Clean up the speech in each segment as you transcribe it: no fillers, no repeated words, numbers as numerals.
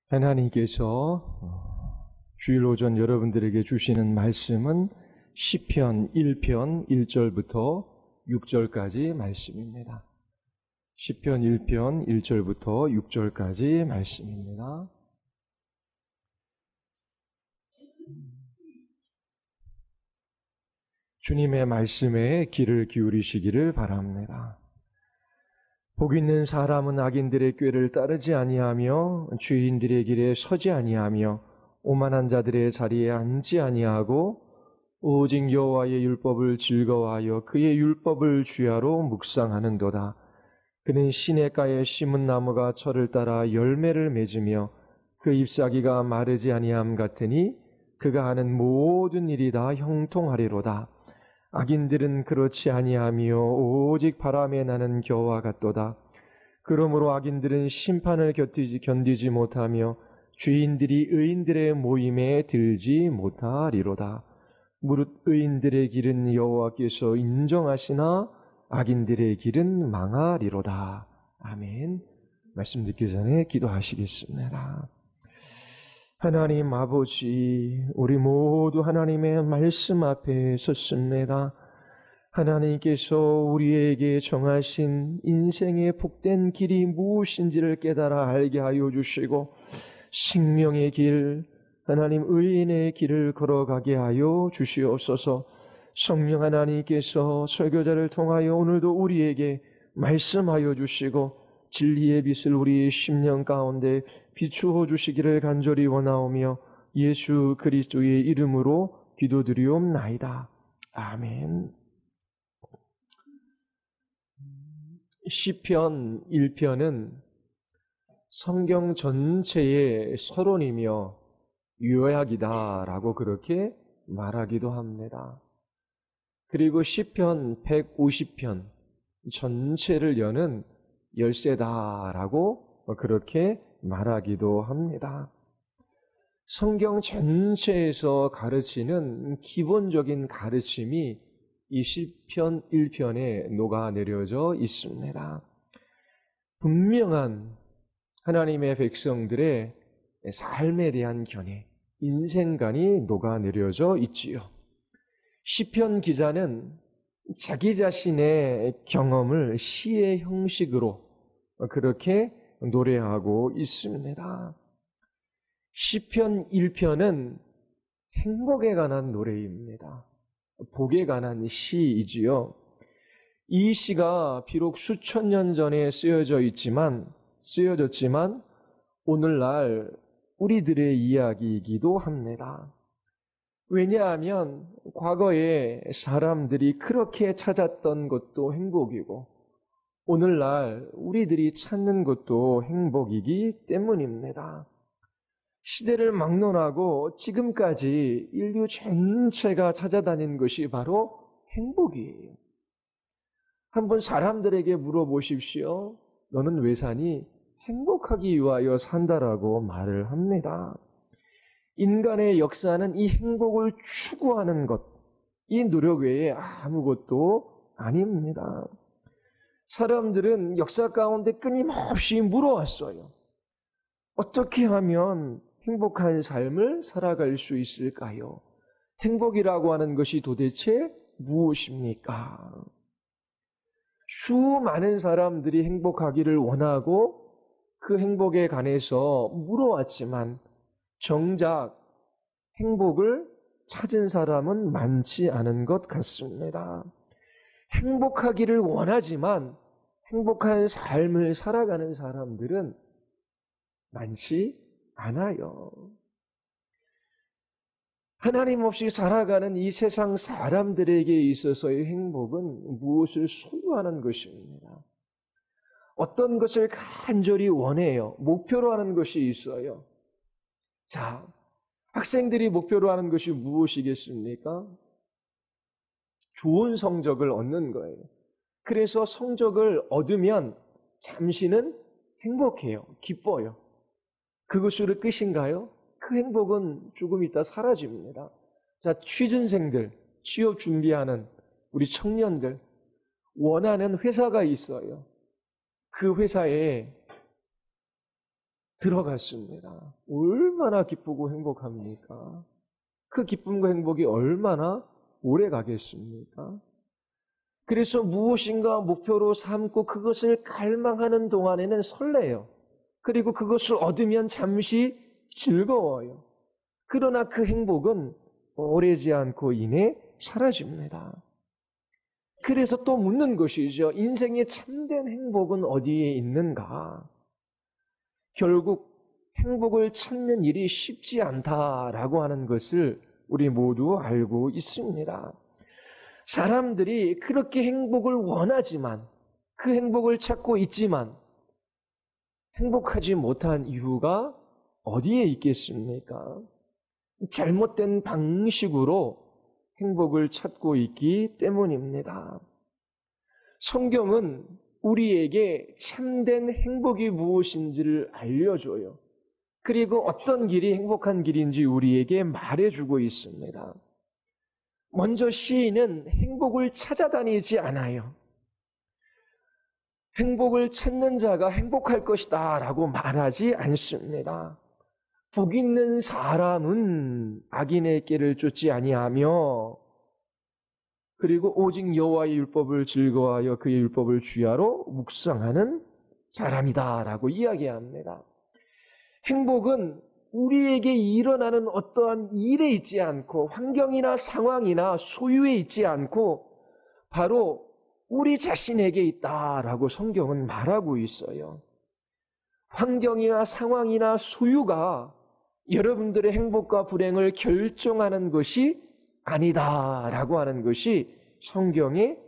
하나님께서 주일 오전 여러분들에게 주시는 말씀은 시편 1편 1절부터 6절까지 말씀입니다. 시편 1편 1절부터 6절까지 말씀입니다. 주님의 말씀에 귀를 기울이시기를 바랍니다. 복 있는 사람은 악인들의 꾀를 따르지 아니하며 죄인들의 길에 서지 아니하며 오만한 자들의 자리에 앉지 아니하고 오직 여호와의 율법을 즐거워하여 그의 율법을 주야로 묵상하는도다. 그는 시냇가에 심은 나무가 철을 따라 열매를 맺으며 그 잎사귀가 마르지 아니함 같으니 그가 하는 모든 일이 다 형통하리로다. 악인들은 그렇지 아니하며 오직 바람에 나는 겨와 같도다. 그러므로 악인들은 심판을 견디지 못하며 죄인들이 의인들의 모임에 들지 못하리로다. 무릇 의인들의 길은 여호와께서 인정하시나 악인들의 길은 망하리로다. 아멘. 말씀 듣기 전에 기도하시겠습니다. 하나님 아버지, 우리 모두 하나님의 말씀 앞에 섰습니다. 하나님께서 우리에게 정하신 인생의 복된 길이 무엇인지를 깨달아 알게 하여 주시고 생명의 길, 하나님 의인의 길을 걸어가게 하여 주시옵소서. 성령 하나님께서 설교자를 통하여 오늘도 우리에게 말씀하여 주시고 진리의 빛을 우리의 심령 가운데 비추어 주시기를 간절히 원하오며 예수 그리스도의 이름으로 기도드리옵나이다. 아멘. 시편 1편은 성경 전체의 서론이며 요약이다라고 그렇게 말하기도 합니다. 그리고 시편 150편 전체를 여는 열쇠다라고 그렇게 말하기도 합니다. 성경 전체에서 가르치는 기본적인 가르침이 이 시편 1편에 녹아내려져 있습니다. 분명한 하나님의 백성들의 삶에 대한 견해, 인생관이 녹아내려져 있지요. 시편 기자는 자기 자신의 경험을 시의 형식으로 그렇게 노래하고 있습니다. 시편 1편은 행복에 관한 노래입니다. 복에 관한 시이지요. 이 시가 비록 수천 년 전에 쓰여졌지만 오늘날 우리들의 이야기이기도 합니다. 왜냐하면 과거에 사람들이 그렇게 찾았던 것도 행복이고 오늘날 우리들이 찾는 것도 행복이기 때문입니다. 시대를 막론하고 지금까지 인류 전체가 찾아다닌 것이 바로 행복이에요. 한번 사람들에게 물어보십시오. 너는 왜 사니? 행복하기 위하여 산다라고 말을 합니다. 인간의 역사는 이 행복을 추구하는 것, 이 노력 외에 아무것도 아닙니다. 사람들은 역사 가운데 끊임없이 물어왔어요. 어떻게 하면 행복한 삶을 살아갈 수 있을까요? 행복이라고 하는 것이 도대체 무엇입니까? 수많은 사람들이 행복하기를 원하고 그 행복에 관해서 물어왔지만 정작 행복을 찾은 사람은 많지 않은 것 같습니다. 행복하기를 원하지만 행복한 삶을 살아가는 사람들은 많지 않아요. 하나님 없이 살아가는 이 세상 사람들에게 있어서의 행복은 무엇을 소유하는 것입니다. 어떤 것을 간절히 원해요. 목표로 하는 것이 있어요. 자, 학생들이 목표로 하는 것이 무엇이겠습니까? 좋은 성적을 얻는 거예요. 그래서 성적을 얻으면 잠시는 행복해요. 기뻐요. 그것으로 끝인가요? 그 행복은 조금 있다 사라집니다. 자, 취준생들, 취업 준비하는 우리 청년들, 원하는 회사가 있어요. 그 회사에 들어갔습니다. 얼마나 기쁘고 행복합니까? 그 기쁨과 행복이 얼마나 오래 가겠습니까? 그래서 무엇인가 목표로 삼고 그것을 갈망하는 동안에는 설레요. 그리고 그것을 얻으면 잠시 즐거워요. 그러나 그 행복은 오래지 않고 이내 사라집니다. 그래서 또 묻는 것이죠. 인생의 참된 행복은 어디에 있는가? 결국 행복을 찾는 일이 쉽지 않다라고 하는 것을 우리 모두 알고 있습니다. 사람들이 그렇게 행복을 원하지만, 그 행복을 찾고 있지만 행복하지 못한 이유가 어디에 있겠습니까? 잘못된 방식으로 행복을 찾고 있기 때문입니다. 성경은 우리에게 참된 행복이 무엇인지를 알려줘요. 그리고 어떤 길이 행복한 길인지 우리에게 말해주고 있습니다. 먼저 시인은 행복을 찾아다니지 않아요. 행복을 찾는 자가 행복할 것이다 라고 말하지 않습니다. 복 있는 사람은 악인의 길을 쫓지 아니하며 그리고 오직 여호와의 율법을 즐거워하여 그의 율법을 주야로 묵상하는 사람이다 라고 이야기합니다. 행복은 우리에게 일어나는 어떠한 일에 있지 않고 환경이나 상황이나 소유에 있지 않고 바로 우리 자신에게 있다라고 성경은 말하고 있어요. 환경이나 상황이나 소유가 여러분들의 행복과 불행을 결정하는 것이 아니다라고 하는 것이 성경의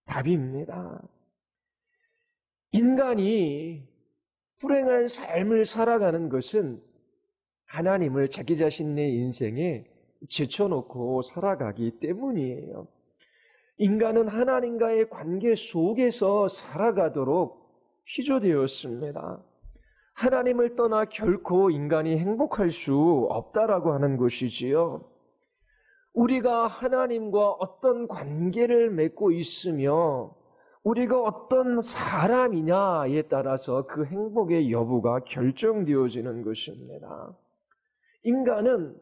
답입니다. 인간이 불행한 삶을 살아가는 것은 하나님을 자기 자신의 인생에 제쳐놓고 살아가기 때문이에요. 인간은 하나님과의 관계 속에서 살아가도록 피조되었습니다. 하나님을 떠나 결코 인간이 행복할 수 없다라고 하는 것이지요. 우리가 하나님과 어떤 관계를 맺고 있으며 우리가 어떤 사람이냐에 따라서 그 행복의 여부가 결정되어지는 것입니다. 인간은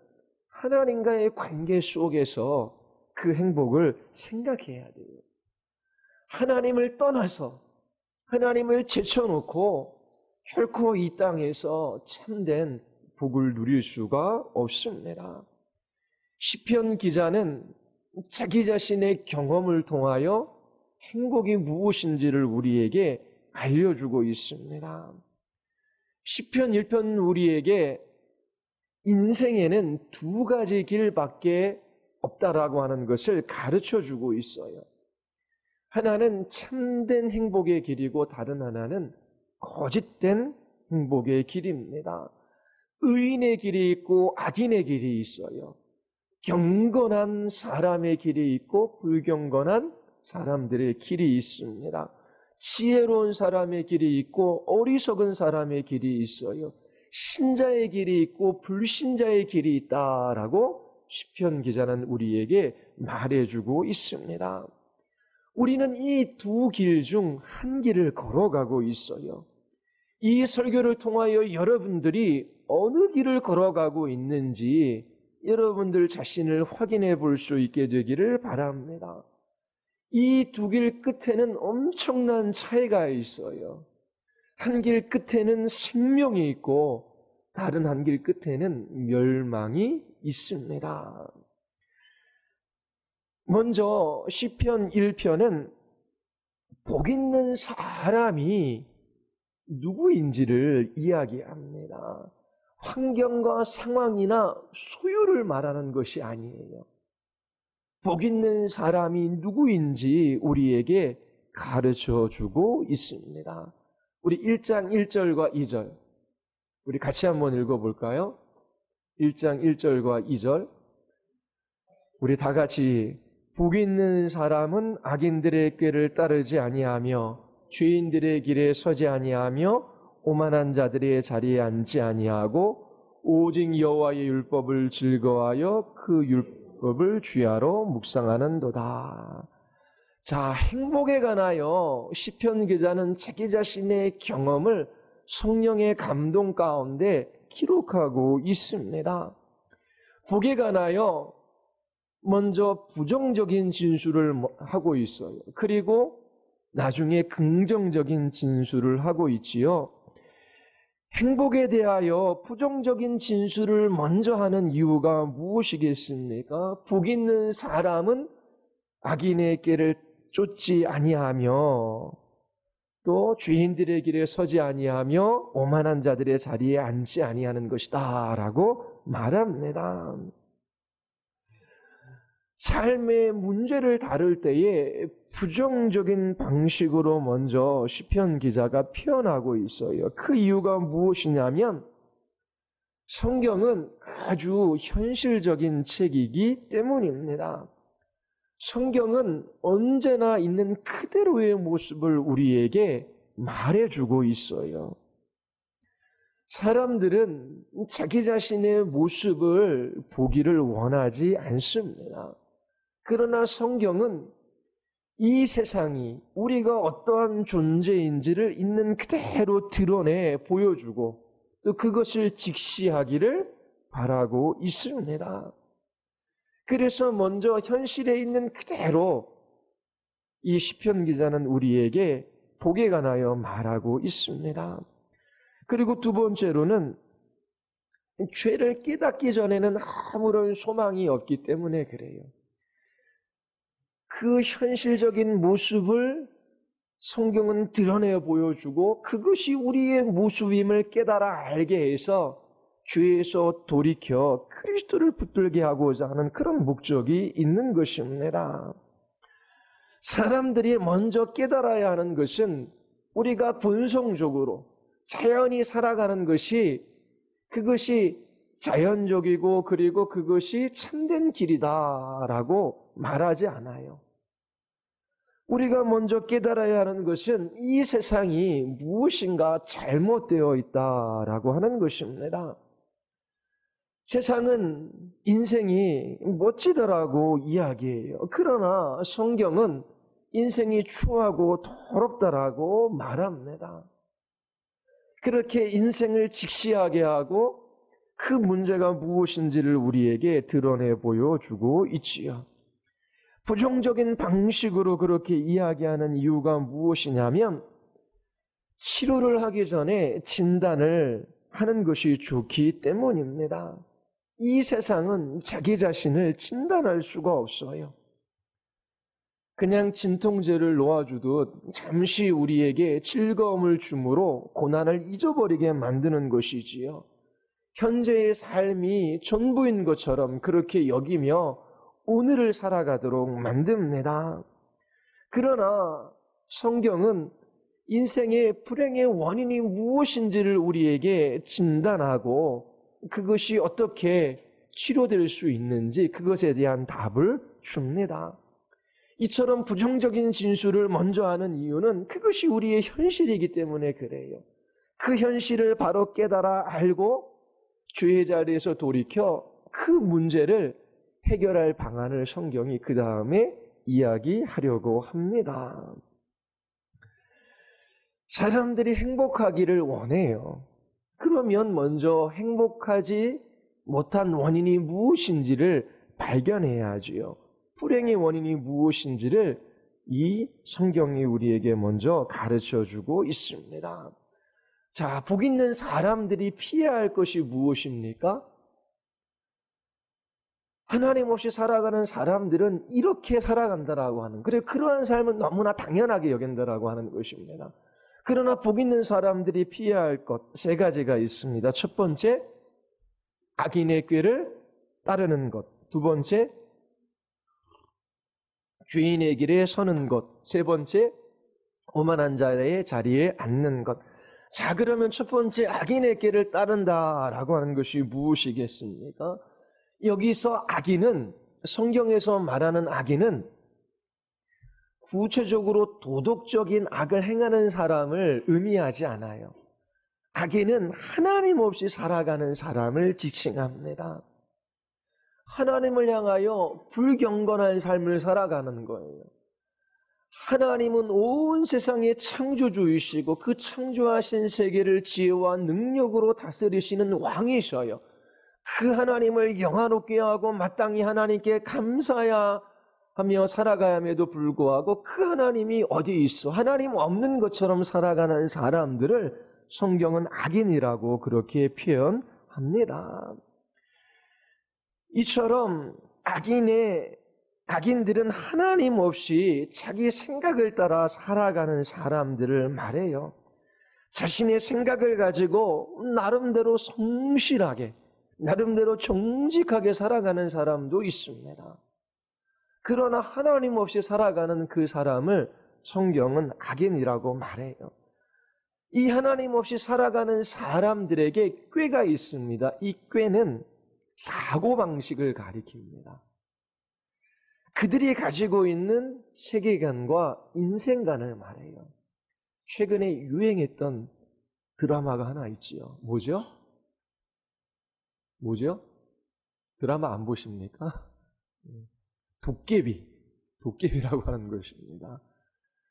하나님과의 관계 속에서 그 행복을 생각해야 돼요. 하나님을 떠나서 하나님을 제쳐놓고 결코 이 땅에서 참된 복을 누릴 수가 없습니다. 시편 기자는 자기 자신의 경험을 통하여 행복이 무엇인지를 우리에게 알려주고 있습니다. 시편 1편 우리에게 인생에는 두 가지 길밖에 없다라고 하는 것을 가르쳐주고 있어요. 하나는 참된 행복의 길이고 다른 하나는 거짓된 행복의 길입니다. 의인의 길이 있고 악인의 길이 있어요. 경건한 사람의 길이 있고 불경건한 사람들의 길이 있습니다. 지혜로운 사람의 길이 있고 어리석은 사람의 길이 있어요. 신자의 길이 있고 불신자의 길이 있다라고 시편 기자는 우리에게 말해주고 있습니다. 우리는 이 두 길 중 한 길을 걸어가고 있어요. 이 설교를 통하여 여러분들이 어느 길을 걸어가고 있는지 여러분들 자신을 확인해 볼 수 있게 되기를 바랍니다. 이 두 길 끝에는 엄청난 차이가 있어요. 한 길 끝에는 생명이 있고 다른 한 길 끝에는 멸망이 있습니다. 먼저 시편 1편은 복 있는 사람이 누구인지를 이야기합니다. 환경과 상황이나 소유를 말하는 것이 아니에요. 복 있는 사람이 누구인지 우리에게 가르쳐주고 있습니다. 우리 1장 1절과 2절 우리 같이 한번 읽어볼까요? 1장 1절과 2절 우리 다 같이 복 있는 사람은 악인들의 꾀를 따르지 아니하며 죄인들의 길에 서지 아니하며 오만한 자들의 자리에 앉지 아니하고 오직 여호와의 율법을 즐거워하여 그 율법을 주야로 묵상하는도다. 자, 행복에 관하여 시편 기자는 자기 자신의 경험을 성령의 감동 가운데 기록하고 있습니다. 복에 관하여 먼저 부정적인 진술을 하고 있어요. 그리고 나중에 긍정적인 진술을 하고 있지요. 행복에 대하여 부정적인 진술을 먼저 하는 이유가 무엇이겠습니까? 복 있는 사람은 악인의 길을 쫓지 아니하며 또 죄인들의 길에 서지 아니하며 오만한 자들의 자리에 앉지 아니하는 것이다 라고 말합니다. 삶의 문제를 다룰 때에 부정적인 방식으로 먼저 시편 기자가 표현하고 있어요. 그 이유가 무엇이냐면 성경은 아주 현실적인 책이기 때문입니다. 성경은 언제나 있는 그대로의 모습을 우리에게 말해주고 있어요. 사람들은 자기 자신의 모습을 보기를 원하지 않습니다. 그러나 성경은 이 세상이 우리가 어떠한 존재인지를 있는 그대로 드러내 보여주고 또 그것을 직시하기를 바라고 있습니다. 그래서 먼저 현실에 있는 그대로 이 시편 기자는 우리에게 복에 관하여 말하고 있습니다. 그리고 두 번째로는 죄를 깨닫기 전에는 아무런 소망이 없기 때문에 그래요. 그 현실적인 모습을 성경은 드러내 보여주고 그것이 우리의 모습임을 깨달아 알게 해서 죄에서 돌이켜 그리스도를 붙들게 하고자 하는 그런 목적이 있는 것입니다. 사람들이 먼저 깨달아야 하는 것은 우리가 본성적으로 자연히 살아가는 것이 그것이 자연적이고 그리고 그것이 참된 길이다라고 말하지 않아요. 우리가 먼저 깨달아야 하는 것은 이 세상이 무엇인가 잘못되어 있다라고 하는 것입니다. 세상은 인생이 멋지다라고 이야기해요. 그러나 성경은 인생이 추하고 더럽다라고 말합니다. 그렇게 인생을 직시하게 하고 그 문제가 무엇인지를 우리에게 드러내 보여주고 있지요. 부정적인 방식으로 그렇게 이야기하는 이유가 무엇이냐면 치료를 하기 전에 진단을 하는 것이 좋기 때문입니다. 이 세상은 자기 자신을 진단할 수가 없어요. 그냥 진통제를 놓아주듯 잠시 우리에게 즐거움을 주므로 고난을 잊어버리게 만드는 것이지요. 현재의 삶이 전부인 것처럼 그렇게 여기며 오늘을 살아가도록 만듭니다. 그러나 성경은 인생의 불행의 원인이 무엇인지를 우리에게 진단하고 그것이 어떻게 치료될 수 있는지 그것에 대한 답을 줍니다. 이처럼 부정적인 진술을 먼저 하는 이유는 그것이 우리의 현실이기 때문에 그래요. 그 현실을 바로 깨달아 알고 죄의 자리에서 돌이켜 그 문제를 해결할 방안을 성경이 그 다음에 이야기하려고 합니다. 사람들이 행복하기를 원해요. 그러면 먼저 행복하지 못한 원인이 무엇인지를 발견해야지요. 불행의 원인이 무엇인지를 이 성경이 우리에게 먼저 가르쳐주고 있습니다. 자, 복 있는 사람들이 피해야 할 것이 무엇입니까? 하나님 없이 살아가는 사람들은 이렇게 살아간다라고 하는, 그리고 그러한 삶은 너무나 당연하게 여긴다라고 하는 것입니다. 그러나 복 있는 사람들이 피해야 할 것 세 가지가 있습니다. 첫 번째, 악인의 꾀를 따르는 것. 두 번째, 죄인의 길에 서는 것. 세 번째, 오만한 자의 자리에 앉는 것. 자, 그러면 첫 번째 악인의 길을 따른다라고 하는 것이 무엇이겠습니까? 여기서 악인은, 성경에서 말하는 악인은 구체적으로 도덕적인 악을 행하는 사람을 의미하지 않아요. 악인은 하나님 없이 살아가는 사람을 지칭합니다. 하나님을 향하여 불경건한 삶을 살아가는 거예요. 하나님은 온 세상의 창조주이시고 그 창조하신 세계를 지혜와 능력으로 다스리시는 왕이셔요. 그 하나님을 영화롭게 하고 마땅히 하나님께 감사해야 하며 살아가야 함에도 불구하고 그 하나님이 어디 있어? 하나님 없는 것처럼 살아가는 사람들을 성경은 악인이라고 그렇게 표현합니다. 이처럼 악인들은 하나님 없이 자기 생각을 따라 살아가는 사람들을 말해요. 자신의 생각을 가지고 나름대로 성실하게, 나름대로 정직하게 살아가는 사람도 있습니다. 그러나 하나님 없이 살아가는 그 사람을 성경은 악인이라고 말해요. 이 하나님 없이 살아가는 사람들에게 꾀가 있습니다. 이 꾀는 사고방식을 가리킵니다. 그들이 가지고 있는 세계관과 인생관을 말해요. 최근에 유행했던 드라마가 하나 있지요. 뭐죠? 드라마 안 보십니까? 도깨비라고 하는 것입니다.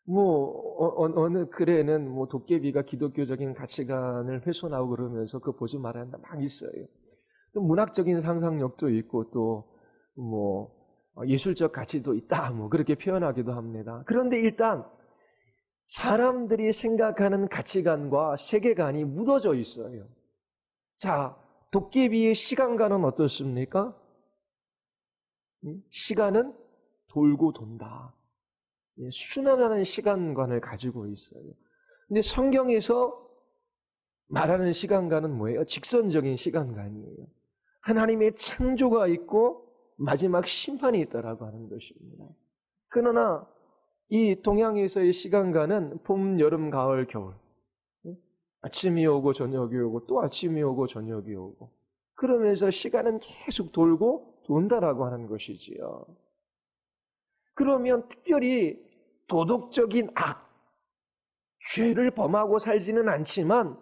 어느 글에는 도깨비가 기독교적인 가치관을 훼손하고 그러면서 그거 보지 말아야 한다 막 있어요. 또 문학적인 상상력도 있고 또 예술적 가치도 있다 그렇게 표현하기도 합니다. 그런데 일단 사람들이 생각하는 가치관과 세계관이 묻어져 있어요. 자, 도깨비의 시간관은 어떻습니까? 시간은 돌고 돈다. 순환하는 시간관을 가지고 있어요. 근데 성경에서 말하는 시간관은 뭐예요? 직선적인 시간관이에요. 하나님의 창조가 있고 마지막 심판이 있다라고 하는 것입니다. 그러나 이 동양에서의 시간관은 봄, 여름, 가을, 겨울, 아침이 오고 저녁이 오고 또 아침이 오고 저녁이 오고 그러면서 시간은 계속 돌고 돈다라고 하는 것이지요. 그러면 특별히 도덕적인 죄를 범하고 살지는 않지만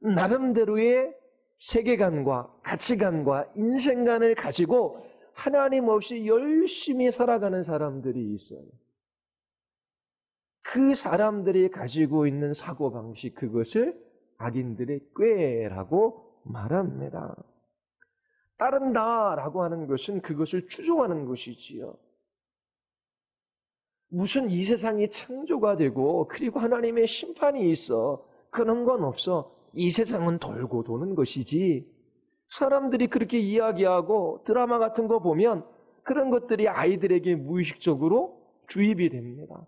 나름대로의 세계관과 가치관과 인생관을 가지고 하나님 없이 열심히 살아가는 사람들이 있어요. 그 사람들이 가지고 있는 사고방식, 그것을 악인들의 꾀라고 말합니다. 따른다라고 하는 것은 그것을 추종하는 것이지요. 무슨 이 세상이 창조가 되고 그리고 하나님의 심판이 있어. 그런 건 없어. 이 세상은 돌고 도는 것이지. 사람들이 그렇게 이야기하고 드라마 같은 거 보면 그런 것들이 아이들에게 무의식적으로 주입이 됩니다.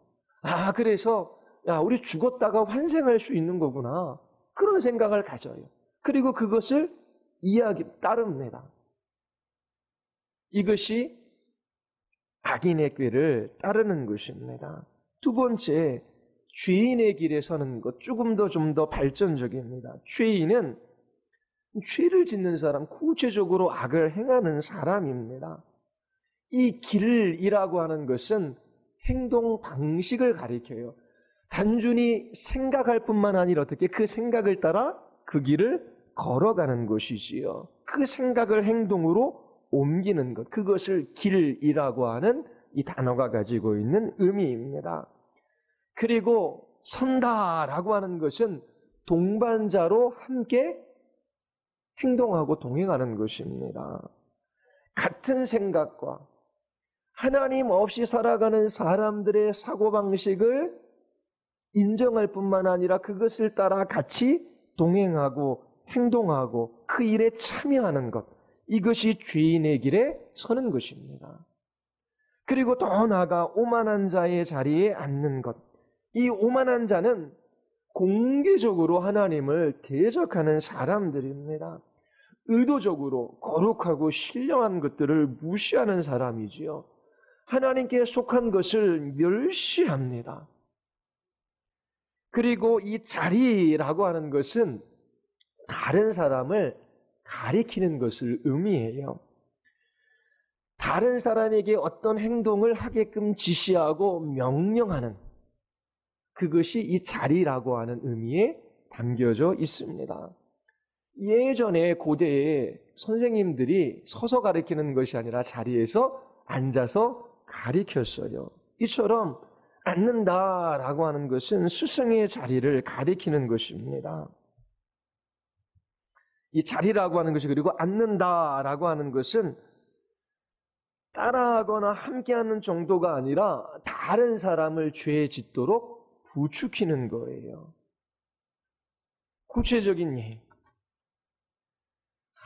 그래서 우리 죽었다가 환생할 수 있는 거구나. 그런 생각을 가져요. 그리고 그것을 따릅니다. 이것이 악인의 꾀를 따르는 것입니다. 두 번째, 죄인의 길에 서는 것, 조금 더 발전적입니다. 죄인은 죄를 짓는 사람, 구체적으로 악을 행하는 사람입니다. 이 길이라고 하는 것은 행동 방식을 가리켜요. 단순히 생각할 뿐만 아니라 어떻게 그 생각을 따라 그 길을 걸어가는 것이지요. 그 생각을 행동으로 옮기는 것, 그것을 길이라고 하는 이 단어가 가지고 있는 의미입니다. 그리고 선다라고 하는 것은 동반자로 함께 행동하고 동행하는 것입니다. 같은 생각과 하나님 없이 살아가는 사람들의 사고방식을 인정할 뿐만 아니라 그것을 따라 같이 동행하고 행동하고 그 일에 참여하는 것, 이것이 죄인의 길에 서는 것입니다. 그리고 더 나아가 오만한 자의 자리에 앉는 것, 이 오만한 자는 공개적으로 하나님을 대적하는 사람들입니다. 의도적으로 거룩하고 신령한 것들을 무시하는 사람이지요. 하나님께 속한 것을 멸시합니다. 그리고 이 자리라고 하는 것은 다른 사람을 가리키는 것을 의미해요. 다른 사람에게 어떤 행동을 하게끔 지시하고 명령하는, 그것이 이 자리라고 하는 의미에 담겨져 있습니다. 예전에 고대에 선생님들이 서서 가르치는 것이 아니라 자리에서 앉아서 가르쳤어요. 이처럼 앉는다라고 하는 것은 스승의 자리를 가리키는 것입니다. 이 자리라고 하는 것이, 그리고 앉는다라고 하는 것은 따라하거나 함께하는 정도가 아니라 다른 사람을 죄에 짓도록 부추기는 거예요. 구체적인 예행.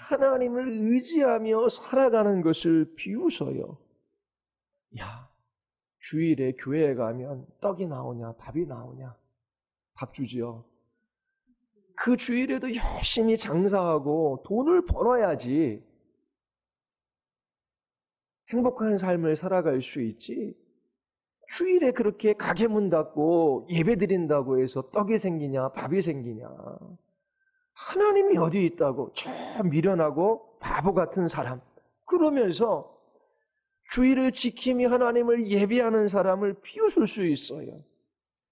하나님을 의지하며 살아가는 것을 비웃어요. 야, 주일에 교회에 가면 떡이 나오냐, 밥이 나오냐? 밥 주지요. 그 주일에도 열심히 장사하고 돈을 벌어야지 행복한 삶을 살아갈 수 있지. 주일에 그렇게 가게 문 닫고 예배 드린다고 해서 떡이 생기냐, 밥이 생기냐? 하나님이 어디 있다고? 저 미련하고 바보 같은 사람. 그러면서 주일을 지키며 하나님을 예배하는 사람을 비웃을 수 있어요.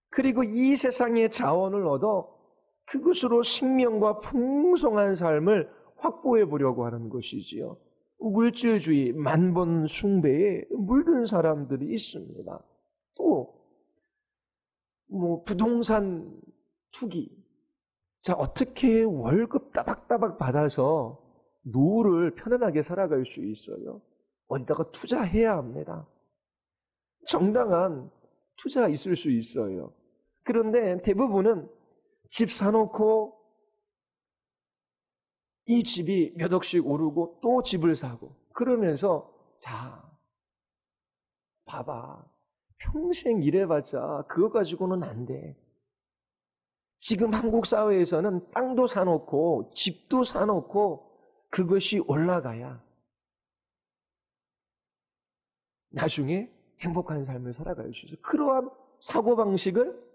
그리고 이 세상의 자원을 얻어 그것으로 생명과 풍성한 삶을 확보해 보려고 하는 것이지요. 물질주의, 만번 숭배에 물든 사람들이 있습니다. 또 부동산 투기. 자, 어떻게 월급 따박따박 받아서 노후를 편안하게 살아갈 수 있어요? 어디다가 투자해야 합니다. 정당한 투자가 있을 수 있어요. 그런데 대부분은 집 사놓고 이 집이 몇 억씩 오르고 또 집을 사고 그러면서 자, 봐봐. 평생 일해봤자 그거 가지고는 안 돼. 지금 한국 사회에서는 땅도 사놓고 집도 사놓고 그것이 올라가야 나중에 행복한 삶을 살아갈 수 있어요. 그러한 사고방식을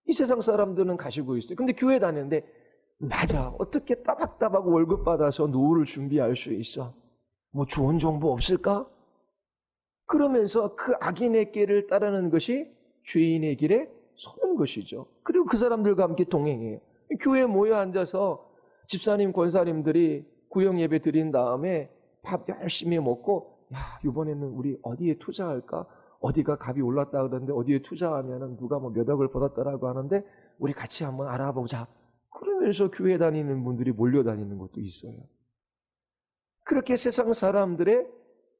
이 세상 사람들은 가지고 있어요. 근데 교회 다니는데 맞아. 어떻게 따박따박 월급 받아서 노후를 준비할 수 있어? 뭐 좋은 정보 없을까? 그러면서 그 악인의 길을 따르는 것이 죄인의 길에 서는 것이죠. 그리고 그 사람들과 함께 동행해요. 교회에 모여 앉아서 집사님, 권사님들이 구역 예배 드린 다음에 밥 열심히 먹고 야, 이번에는 우리 어디에 투자할까? 어디가 값이 올랐다 그러는데 어디에 투자하면은 누가 뭐 몇 억을 벌었다라고 하는데 우리 같이 한번 알아보자. 그러면서 교회 다니는 분들이 몰려다니는 것도 있어요. 그렇게 세상 사람들의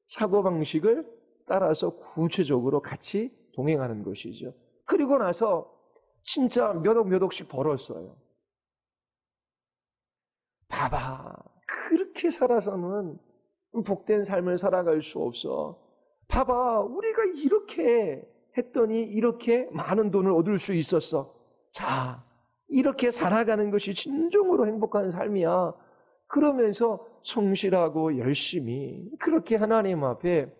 사고방식을 따라서 구체적으로 같이 동행하는 것이죠. 그리고 나서 진짜 몇 억씩 벌었어요. 봐봐. 그렇게 살아서는 복된 삶을 살아갈 수 없어. 봐봐. 우리가 이렇게 했더니 이렇게 많은 돈을 얻을 수 있었어. 자, 이렇게 살아가는 것이 진정으로 행복한 삶이야. 그러면서 성실하고 열심히 그렇게 하나님 앞에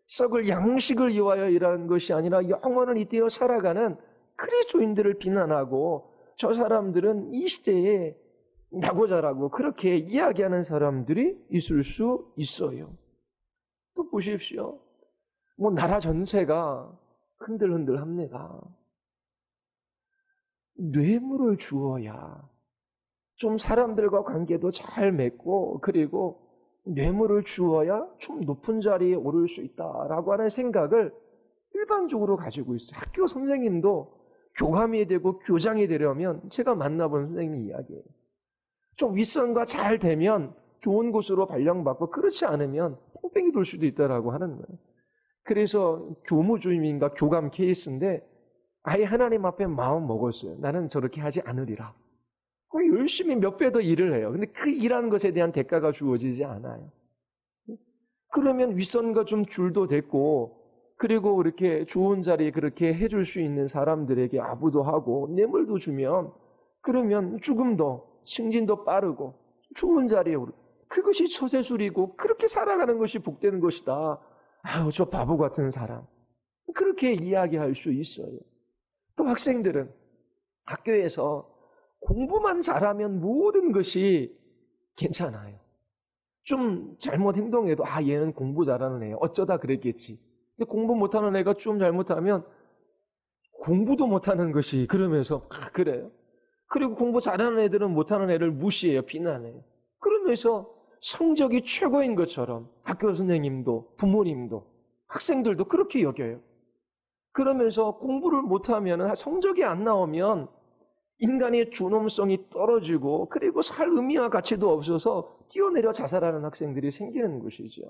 썩을 양식을 위하여 일하는 것이 아니라 영원을 잇대어 살아가는 그리스도인들을 비난하고 저 사람들은 이 시대에 나고 자라고 그렇게 이야기하는 사람들이 있을 수 있어요. 또 보십시오. 나라 전체가 흔들흔들합니다. 뇌물을 주어야 좀 사람들과 관계도 잘 맺고 그리고 뇌물을 주어야 좀 높은 자리에 오를 수 있다라고 하는 생각을 일반적으로 가지고 있어요. 학교 선생님도 교감이 되고 교장이 되려면 제가 만나본 선생님 이야기예요. 좀 윗선과 잘 되면 좋은 곳으로 발령받고 그렇지 않으면 뺑뺑이 돌 수도 있다라고 하는 거예요. 그래서 교무주임인가 교감 케이스인데 아예 하나님 앞에 마음 먹었어요. 나는 저렇게 하지 않으리라. 열심히 몇 배 더 일을 해요. 근데 그 일하는 것에 대한 대가가 주어지지 않아요. 그러면 윗선과 좀 줄도 됐고 그리고 이렇게 좋은 자리에 그렇게 해줄 수 있는 사람들에게 아부도 하고 뇌물도 주면 그러면 죽음도 승진도 빠르고 좋은 자리에 오르고 그것이 처세술이고 그렇게 살아가는 것이 복되는 것이다. 아유, 저 바보 같은 사람. 그렇게 이야기할 수 있어요. 또 학생들은 학교에서 공부만 잘하면 모든 것이 괜찮아요. 좀 잘못 행동해도 얘는 공부 잘하는 애야. 어쩌다 그랬겠지. 근데 공부 못하는 애가 좀 잘못하면 공부도 못하는 것이 그러면서 그래요. 그리고 공부 잘하는 애들은 못하는 애를 무시해요. 비난해요. 그러면서 성적이 최고인 것처럼 학교 선생님도 부모님도 학생들도 그렇게 여겨요. 그러면서 공부를 못하면, 성적이 안 나오면 인간의 존엄성이 떨어지고, 그리고 살 의미와 가치도 없어서 뛰어내려 자살하는 학생들이 생기는 것이죠.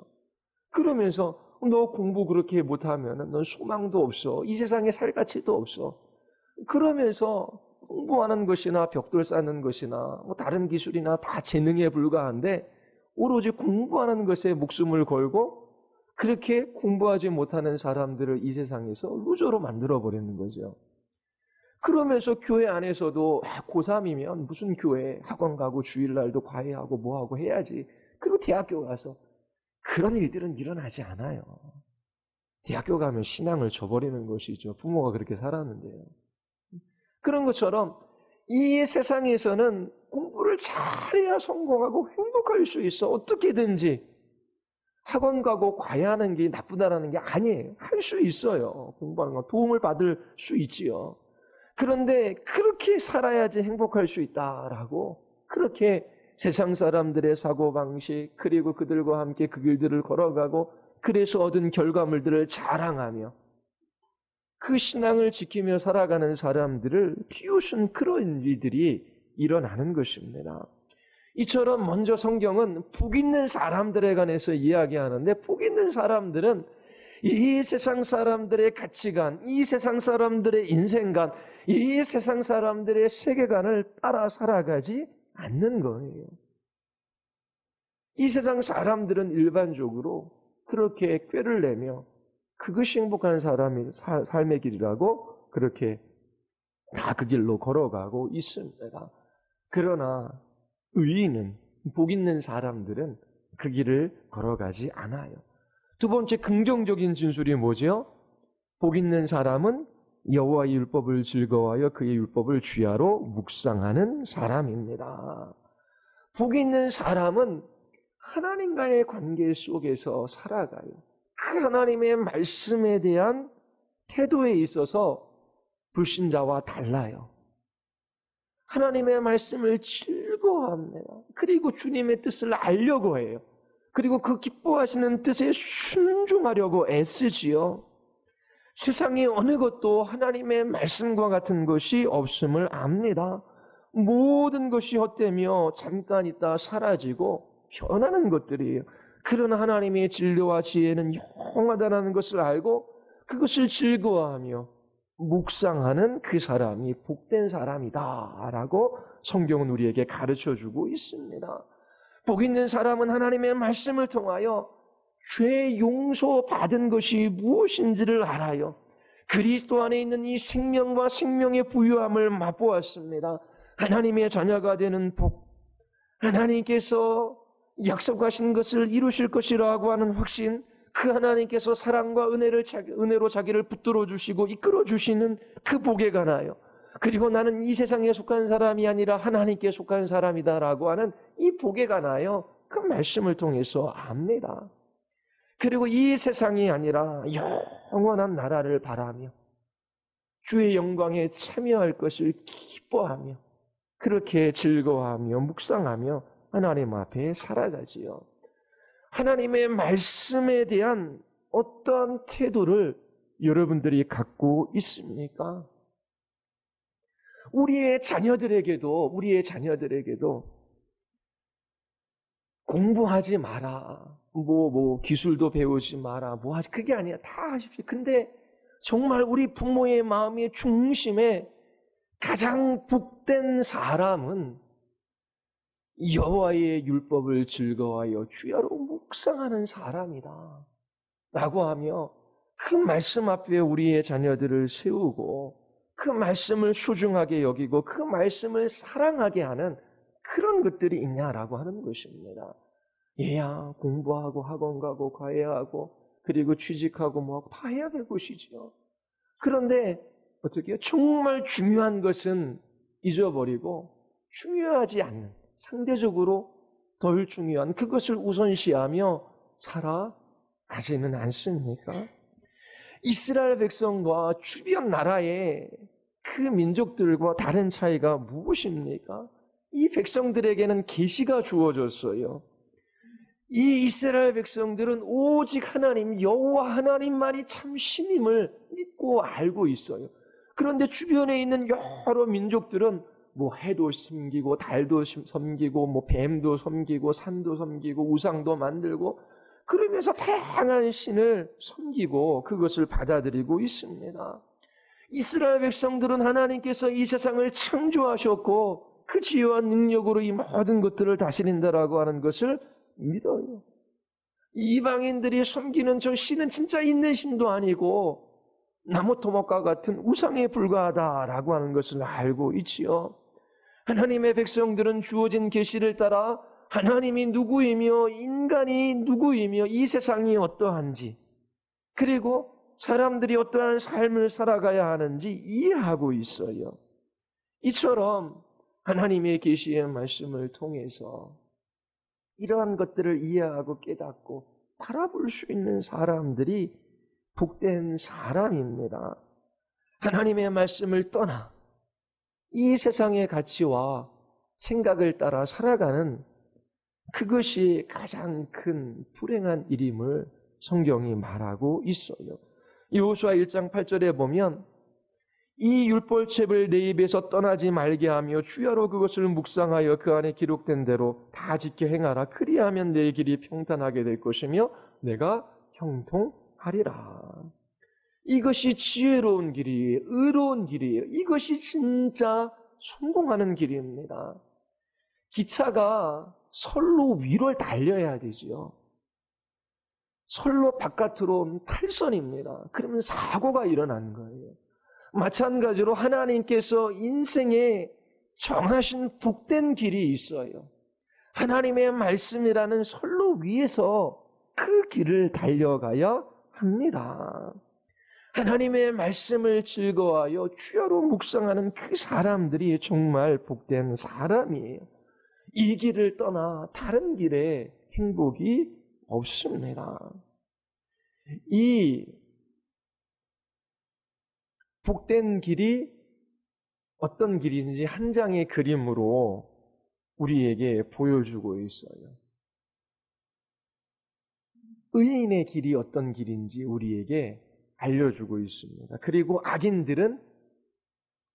그러면서 너 공부 그렇게 못하면 넌 소망도 없어. 이 세상에 살 가치도 없어. 그러면서 공부하는 것이나 벽돌 쌓는 것이나 뭐 다른 기술이나 다 재능에 불과한데, 오로지 공부하는 것에 목숨을 걸고 그렇게 공부하지 못하는 사람들을 이 세상에서 루저로 만들어버리는 거죠. 그러면서 교회 안에서도 고3이면 무슨 교회, 학원 가고 주일날도 과외하고 뭐하고 해야지. 그리고 대학교 가서 그런 일들은 일어나지 않아요. 대학교 가면 신앙을 저버리는 것이죠. 부모가 그렇게 살았는데요. 그런 것처럼 이 세상에서는 공부를 잘해야 성공하고 행복할 수 있어. 어떻게든지 학원 가고 과외하는 게 나쁘다라는 게 아니에요. 할 수 있어요. 공부하는 건 도움을 받을 수 있지요. 그런데 그렇게 살아야지 행복할 수 있다라고, 그렇게 세상 사람들의 사고방식, 그리고 그들과 함께 그 길들을 걸어가고 그래서 얻은 결과물들을 자랑하며 그 신앙을 지키며 살아가는 사람들을 비웃은 그런 일들이 일어나는 것입니다. 이처럼 먼저 성경은 복 있는 사람들에 관해서 이야기하는데, 복 있는 사람들은 이 세상 사람들의 가치관, 이 세상 사람들의 인생관, 이 세상 사람들의 세계관을 따라 살아가지 않는 거예요. 이 세상 사람들은 일반적으로 그렇게 꾀를 내며 그것이 행복한 사람의 삶의 길이라고 그렇게 다 그 길로 걸어가고 있습니다. 그러나 의인은, 복 있는 사람들은 그 길을 걸어가지 않아요. 두 번째 긍정적인 진술이 뭐죠? 복 있는 사람은 여호와의 율법을 즐거워하여 그의 율법을 주야로 묵상하는 사람입니다. 복 있는 사람은 하나님과의 관계 속에서 살아가요. 그 하나님의 말씀에 대한 태도에 있어서 불신자와 달라요. 하나님의 말씀을 즐거워합니다. 그리고 주님의 뜻을 알려고 해요. 그리고 그 기뻐하시는 뜻에 순종하려고 애쓰지요. 세상에 어느 것도 하나님의 말씀과 같은 것이 없음을 압니다. 모든 것이 헛되며 잠깐 있다 사라지고 변하는 것들이에요. 그러나 하나님의 진리와 지혜는 영원하다는 것을 알고 그것을 즐거워하며 묵상하는 그 사람이 복된 사람이다라고 성경은 우리에게 가르쳐주고 있습니다. 복 있는 사람은 하나님의 말씀을 통하여 죄 용서받은 것이 무엇인지를 알아요. 그리스도 안에 있는 이 생명과 생명의 부유함을 맛보았습니다. 하나님의 자녀가 되는 복, 하나님께서 약속하신 것을 이루실 것이라고 하는 확신, 그 하나님께서 사랑과 은혜로 자기를 붙들어 주시고 이끌어 주시는 그 복에 관하여, 그리고 나는 이 세상에 속한 사람이 아니라 하나님께 속한 사람이다라고 하는 이 복에 관하여 그 말씀을 통해서 압니다. 그리고 이 세상이 아니라 영원한 나라를 바라며 주의 영광에 참여할 것을 기뻐하며 그렇게 즐거워하며 묵상하며 하나님 앞에 살아가지요. 하나님의 말씀에 대한 어떠한 태도를 여러분들이 갖고 있습니까? 우리의 자녀들에게도 공부하지 마라. 기술도 배우지 마라. 그게 아니야. 다 하십시오. 근데 정말 우리 부모의 마음의 중심에 가장 복된 사람은 여호와의 율법을 즐거워하여 주야로 묵상하는 사람이다 라고 하며 그 말씀 앞에 우리의 자녀들을 세우고 그 말씀을 소중하게 여기고 그 말씀을 사랑하게 하는 그런 것들이 있냐라고 하는 것입니다. 얘야 공부하고 학원 가고 과외하고 그리고 취직하고 뭐하고 다 해야 될 것이지요. 그런데 어떻게 해요? 정말 중요한 것은 잊어버리고 중요하지 않는, 상대적으로 덜 중요한 그것을 우선시하며 살아가지는 않습니까? 이스라엘 백성과 주변 나라의 그 민족들과 다른 차이가 무엇입니까? 이 백성들에게는 계시가 주어졌어요. 이 이스라엘 백성들은 오직 하나님, 여호와 하나님만이 참 신임을 믿고 알고 있어요. 그런데 주변에 있는 여러 민족들은 뭐 해도 섬기고 달도 섬기고 뭐 뱀도 섬기고 산도 섬기고 우상도 만들고 그러면서 다양한 신을 섬기고 그것을 받아들이고 있습니다. 이스라엘 백성들은 하나님께서 이 세상을 창조하셨고 그 지혜와 능력으로 이 모든 것들을 다스린다라고 하는 것을 믿어요. 이방인들이 섬기는 저 신은 진짜 있는 신도 아니고 나무 토막과 같은 우상에 불과하다라고 하는 것을 알고 있지요. 하나님의 백성들은 주어진 계시를 따라 하나님이 누구이며 인간이 누구이며 이 세상이 어떠한지 그리고 사람들이 어떠한 삶을 살아가야 하는지 이해하고 있어요. 이처럼 하나님의 계시의 말씀을 통해서 이러한 것들을 이해하고 깨닫고 바라볼 수 있는 사람들이 복된 사람입니다. 하나님의 말씀을 떠나 이 세상의 가치와 생각을 따라 살아가는 그것이 가장 큰 불행한 일임을 성경이 말하고 있어요. 여호수아 1장 8절에 보면 이 율법책을 내 입에서 떠나지 말게 하며 주야로 그것을 묵상하여 그 안에 기록된 대로 다 지켜 행하라. 그리하면 내 길이 평탄하게 될 것이며 내가 형통하리라. 이것이 지혜로운 길이에요. 의로운 길이에요. 이것이 진짜 성공하는 길입니다. 기차가 선로 위를 달려야 되지요. 선로 바깥으로 탈선입니다. 그러면 사고가 일어나는 거예요. 마찬가지로 하나님께서 인생에 정하신 복된 길이 있어요. 하나님의 말씀이라는 선로 위에서 그 길을 달려가야 합니다. 하나님의 말씀을 즐거워하여 주야로 묵상하는 그 사람들이 정말 복된 사람이에요. 이 길을 떠나 다른 길에 행복이 없습니다. 이 복된 길이 어떤 길인지 한 장의 그림으로 우리에게 보여주고 있어요. 의인의 길이 어떤 길인지 우리에게 알려주고 있습니다. 그리고 악인들은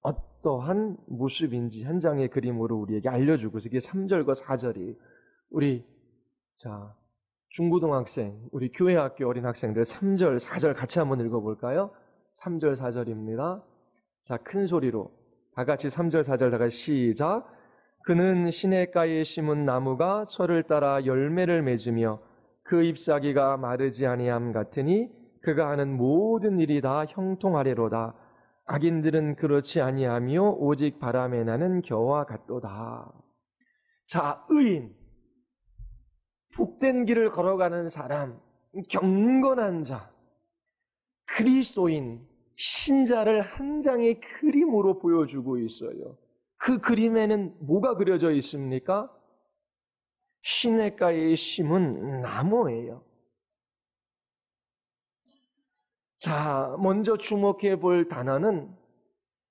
어떠한 모습인지 한 장의 그림으로 우리에게 알려주고 있어요. 이게 3절과 4절이 우리 중고등학생, 우리 교회학교 어린 학생들 3절, 4절 같이 한번 읽어볼까요? 3절, 4절입니다. 자, 큰 소리로 다 같이 3절, 4절 다 같이 시작. 그는 시냇가에 심은 나무가 철을 따라 열매를 맺으며 그 잎사귀가 마르지 아니함 같으니 그가 하는 모든 일이 다 형통하리로다. 악인들은 그렇지 아니하며 오직 바람에 나는 겨와 같도다. 자, 의인, 복된 길을 걸어가는 사람, 경건한 자, 그리스도인, 신자를 한 장의 그림으로 보여주고 있어요. 그 그림에는 뭐가 그려져 있습니까? 시냇가에 심은 나무예요. 자, 먼저 주목해 볼 단어는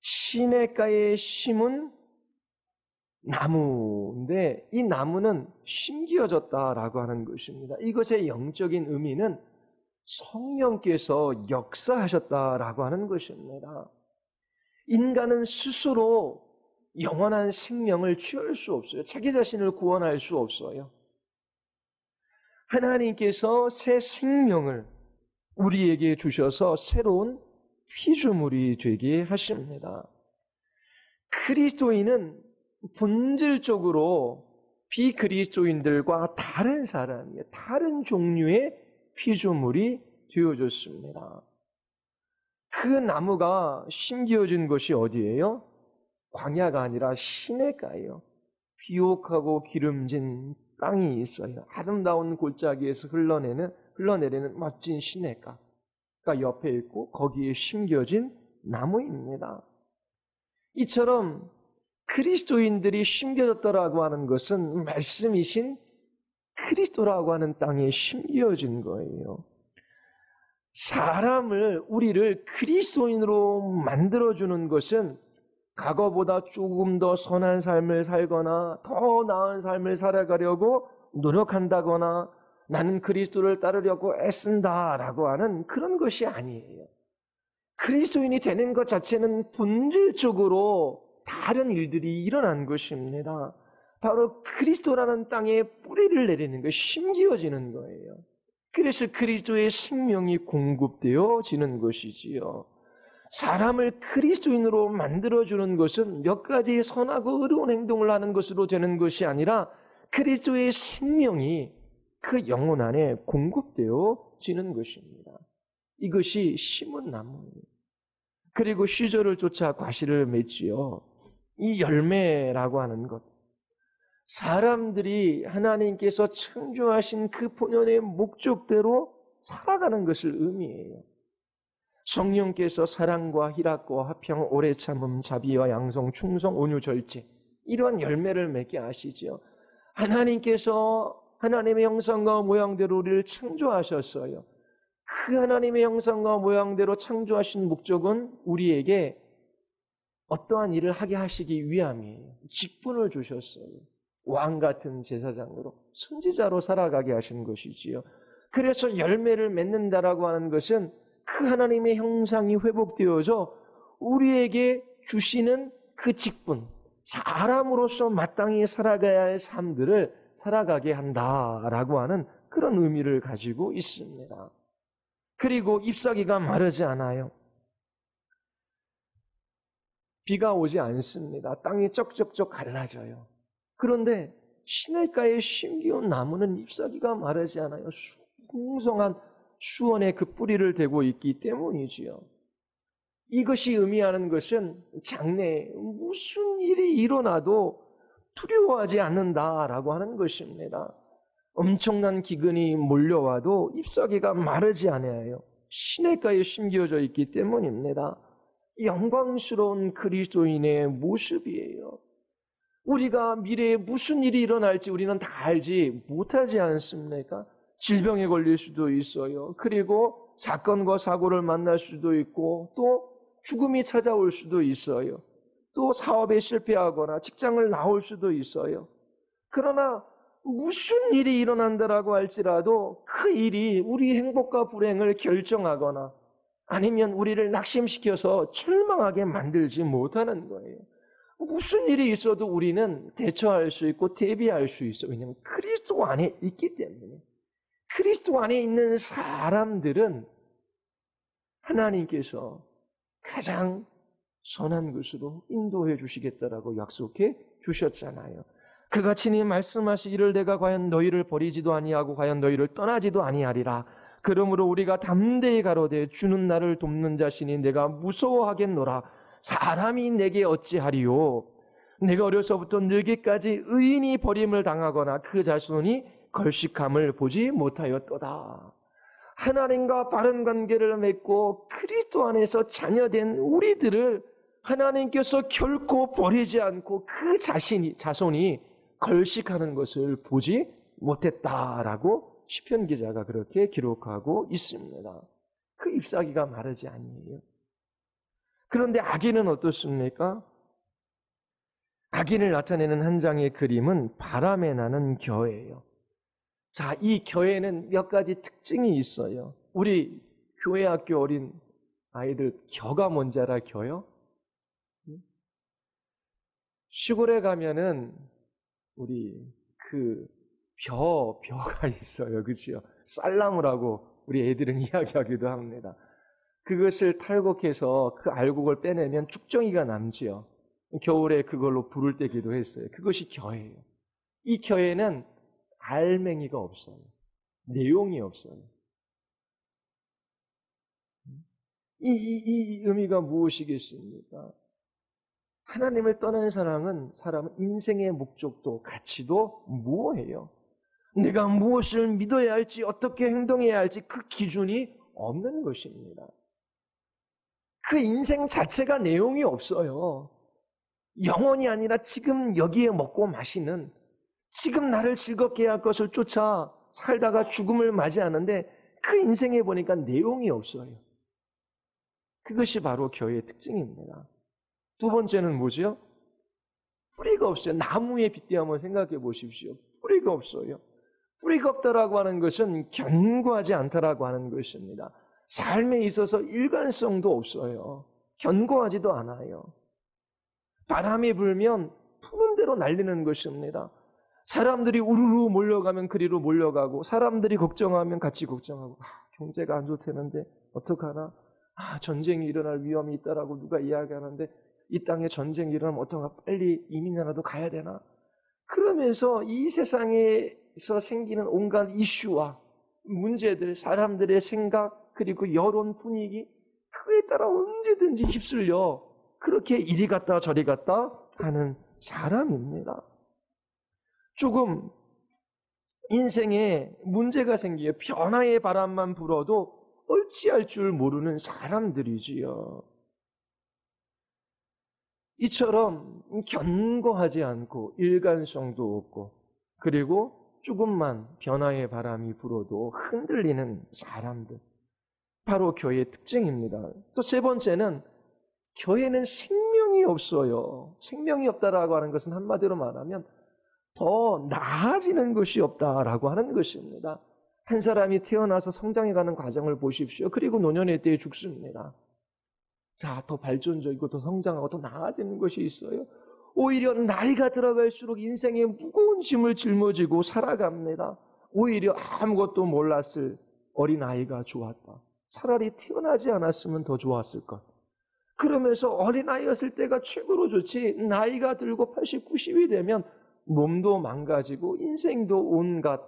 시냇가에 심은 나무인데 이 나무는 심기어졌다라고 하는 것입니다. 이것의 영적인 의미는 성령께서 역사하셨다라고 하는 것입니다. 인간은 스스로 영원한 생명을 취할 수 없어요. 자기 자신을 구원할 수 없어요. 하나님께서 새 생명을 우리에게 주셔서 새로운 피조물이 되게 하십니다. 그리스도인은 본질적으로 비그리스도인들과 다른 사람이에요. 다른 종류의 피조물이 되어졌습니다. 그 나무가 심기어진 것이 어디예요? 광야가 아니라 시냇가예요. 비옥하고 기름진 땅이 있어요. 아름다운 골짜기에서 흘러내리는 멋진 시냇가가 옆에 있고 거기에 심겨진 나무입니다. 이처럼 그리스도인들이 심겨졌다라고 하는 것은 말씀이신 그리스도라고 하는 땅에 심겨진 거예요. 우리를 그리스도인으로 만들어주는 것은 과거보다 조금 더 선한 삶을 살거나 더 나은 삶을 살아가려고 노력한다거나 나는 그리스도를 따르려고 애쓴다라고 하는 그런 것이 아니에요. 그리스도인이 되는 것 자체는 본질적으로 다른 일들이 일어난 것입니다. 바로 그리스도라는 땅에 뿌리를 내리는 것, 심기어지는 거예요. 그래서 그리스도의 생명이 공급되어지는 것이지요. 사람을 그리스도인으로 만들어주는 것은 몇 가지 선하고 의로운 행동을 하는 것으로 되는 것이 아니라 그리스도의 생명이 그 영혼 안에 공급되어지는 것입니다. 이것이 심은 나무예요. 그리고 시절을 쫓아 과실을 맺지요. 이 열매라고 하는 것, 사람들이 하나님께서 창조하신 그 본연의 목적대로 살아가는 것을 의미해요. 성령께서 사랑과 희락과 화평, 오래 참음, 자비와 양성, 충성, 온유, 절제, 이러한 열매를 맺게 하시죠. 하나님께서 하나님의 형상과 모양대로 우리를 창조하셨어요. 그 하나님의 형상과 모양대로 창조하신 목적은 우리에게 어떠한 일을 하게 하시기 위함이에요. 직분을 주셨어요. 왕 같은 제사장으로, 선지자로 살아가게 하신 것이지요. 그래서 열매를 맺는다라고 하는 것은 그 하나님의 형상이 회복되어져 우리에게 주시는 그 직분, 사람으로서 마땅히 살아가야 할 삶들을 살아가게 한다라고 하는 그런 의미를 가지고 있습니다. 그리고 잎사귀가 마르지 않아요. 비가 오지 않습니다. 땅이 쩍쩍쩍 갈라져요. 그런데 시냇가에 심기운 나무는 잎사귀가 마르지 않아요. 풍성한 수원에 그 뿌리를 대고 있기 때문이지요. 이것이 의미하는 것은 장래에 무슨 일이 일어나도 두려워하지 않는다라고 하는 것입니다. 엄청난 기근이 몰려와도 잎사귀가 마르지 않아요. 시냇가에 심겨져 있기 때문입니다. 영광스러운 그리스도인의 모습이에요. 우리가 미래에 무슨 일이 일어날지 우리는 다 알지 못하지 않습니까? 질병에 걸릴 수도 있어요. 그리고 사건과 사고를 만날 수도 있고 또 죽음이 찾아올 수도 있어요. 또 사업에 실패하거나 직장을 나올 수도 있어요. 그러나 무슨 일이 일어난다라고 할지라도 그 일이 우리 행복과 불행을 결정하거나 아니면 우리를 낙심시켜서 절망하게 만들지 못하는 거예요. 무슨 일이 있어도 우리는 대처할 수 있고 대비할 수 있어요. 왜냐하면 그리스도 안에 있기 때문에. 그리스도 안에 있는 사람들은 하나님께서 가장 선한 것으로 인도해 주시겠다라고 약속해 주셨잖아요. 그가 친히 말씀하시기를 내가 과연 너희를 버리지도 아니하고 과연 너희를 떠나지도 아니하리라. 그러므로 우리가 담대히 가로되 주는 나를 돕는 자신이 내가 무서워하겠노라. 사람이 내게 어찌하리요. 내가 어려서부터 늙기까지 의인이 버림을 당하거나 그 자손이 걸식함을 보지 못하였도다. 하나님과 바른 관계를 맺고 그리스도 안에서 자녀된 우리들을 하나님께서 결코 버리지 않고 그 자손이 걸식하는 것을 보지 못했다라고 시편 기자가 그렇게 기록하고 있습니다. 그 잎사귀가 마르지 아니에요. 그런데 악인은 어떻습니까? 악인을 나타내는 한 장의 그림은 바람에 나는 겨예요. 자, 이 겨에는 몇 가지 특징이 있어요. 우리 교회 학교 어린 아이들 겨가 뭔지 알아? 겨요? 시골에 가면은 우리 그 벼가 있어요. 그렇죠? 쌀나무라고 우리 애들은 이야기하기도 합니다. 그것을 탈곡해서 그 알곡을 빼내면 쭉정이가 남지요. 겨울에 그걸로 불을 떼기도 했어요. 그것이 겨예요. 이 겨에는 알맹이가 없어요. 내용이 없어요. 이 의미가 무엇이겠습니까? 하나님을 떠난 사람은 인생의 목적도 가치도 무엇이에요? 내가 무엇을 믿어야 할지 어떻게 행동해야 할지 그 기준이 없는 것입니다. 그 인생 자체가 내용이 없어요. 영원이 아니라 지금 여기에 먹고 마시는 지금 나를 즐겁게 할 것을 쫓아 살다가 죽음을 맞이하는데 그 인생에 보니까 내용이 없어요. 그것이 바로 교회의 특징입니다. 두 번째는 뭐죠? 뿌리가 없어요. 나무에 빗대 한번 생각해 보십시오. 뿌리가 없어요. 뿌리가 없다라고 하는 것은 견고하지 않다라고 하는 것입니다. 삶에 있어서 일관성도 없어요. 견고하지도 않아요. 바람이 불면 푸는 대로 날리는 것입니다. 사람들이 우르르 몰려가면 그리로 몰려가고, 사람들이 걱정하면 같이 걱정하고, 경제가 안 좋다는데 어떡하나? 전쟁이 일어날 위험이 있다라고 누가 이야기하는데 이 땅에 전쟁이 일어나면 어떡하나? 빨리 이민이라도 가야 되나? 그러면서 이 세상에서 생기는 온갖 이슈와 문제들, 사람들의 생각, 그리고 여론 분위기, 그에 따라 언제든지 휩쓸려 그렇게 이리 갔다 저리 갔다 하는 사람입니다. 조금 인생에 문제가 생기고 변화의 바람만 불어도 어찌할 줄 모르는 사람들이지요. 이처럼 견고하지 않고 일관성도 없고, 그리고 조금만 변화의 바람이 불어도 흔들리는 사람들, 바로 교회의 특징입니다. 또 세 번째는 교회는 생명이 없어요. 생명이 없다라고 하는 것은 한마디로 말하면 더 나아지는 것이 없다라고 하는 것입니다. 한 사람이 태어나서 성장해가는 과정을 보십시오. 그리고 노년의 때에 죽습니다. 자, 더 발전적이고 더 성장하고 더 나아지는 것이 있어요. 오히려 나이가 들어갈수록 인생의 무거운 짐을 짊어지고 살아갑니다. 오히려 아무것도 몰랐을 어린아이가 좋았다. 차라리 태어나지 않았으면 더 좋았을 것. 그러면서 어린아이였을 때가 최고로 좋지, 나이가 들고 80, 90이 되면 몸도 망가지고 인생도 온갖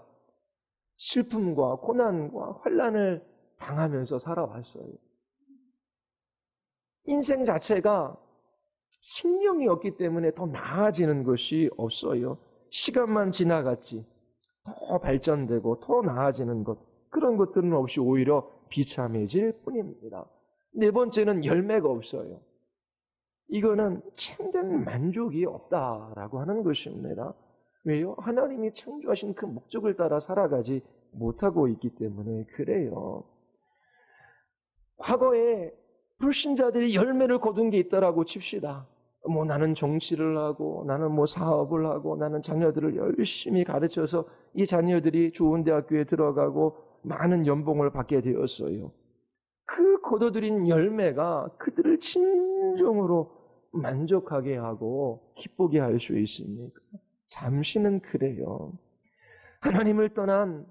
슬픔과 고난과 환난을 당하면서 살아왔어요. 인생 자체가 생명이 없기 때문에 더 나아지는 것이 없어요. 시간만 지나갔지 더 발전되고 더 나아지는 것, 그런 것들은 없이 오히려 비참해질 뿐입니다. 네 번째는 열매가 없어요. 이거는 참된 만족이 없다라고 하는 것입니다. 왜요? 하나님이 창조하신 그 목적을 따라 살아가지 못하고 있기 때문에 그래요. 과거에 불신자들이 열매를 거둔 게 있다라고 칩시다. 나는 정치를 하고, 나는 사업을 하고, 나는 자녀들을 열심히 가르쳐서 이 자녀들이 좋은 대학교에 들어가고 많은 연봉을 받게 되었어요. 그 거둬들인 열매가 그들을 진정으로 만족하게 하고 기쁘게 할 수 있습니까? 잠시는 그래요. 하나님을 떠난